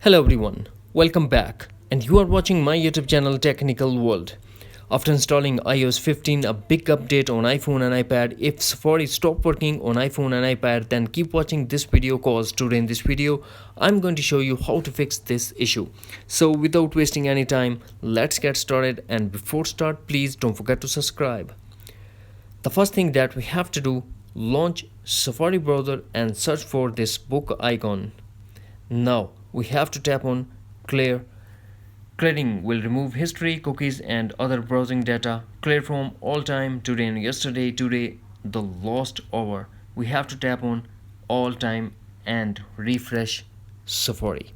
Hello everyone, welcome back, and you are watching my YouTube channel Technical World. After installing iOS 15, a big update on iPhone and iPad, if Safari stopped working on iPhone and iPad, then keep watching this video cause today in this video, I'm going to show you how to fix this issue. So without wasting any time, let's get started, and before start, please don't forget to subscribe. The first thing that we have to do, launch Safari browser and search for this book icon. Now we have to tap on clear. Clearing will remove history, cookies and other browsing data. Clear from all time, today and yesterday, today the lost hour. We have to tap on all time and refresh Safari.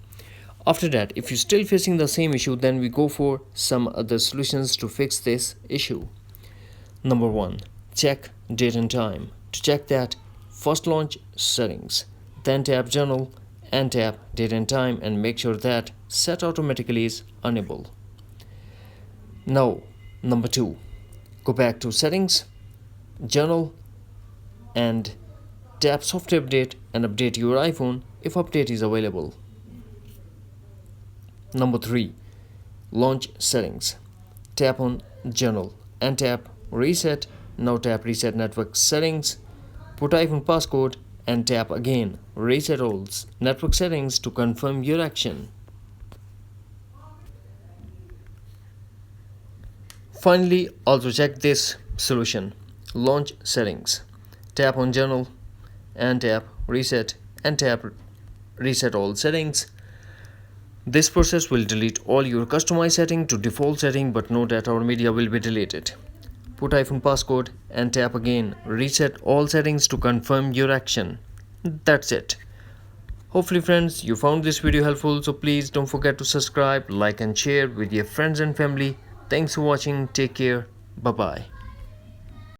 After that, if you're still facing the same issue, then we go for some other solutions to fix this issue. Number 1, check date and time. To check that, first launch settings, then tap journal and tap date and time and make sure that set automatically is enabled. Now number 2, go back to settings, journal and tap software update and update your iPhone if update is available. Number 3, launch settings, tap on journal and tap reset. Now tap reset network settings, put iPhone passcode and tap again reset all network settings to confirm your action. Finally, also check this solution, launch settings, tap on journal and tap reset and tap reset all settings. This process will delete all your customized setting to default setting, but no data or media will be deleted. Put iPhone passcode and tap again reset all settings to confirm your action. That's it. Hopefully friends, you found this video helpful, so please don't forget to subscribe, like and share with your friends and family. Thanks for watching. Take care. Bye bye.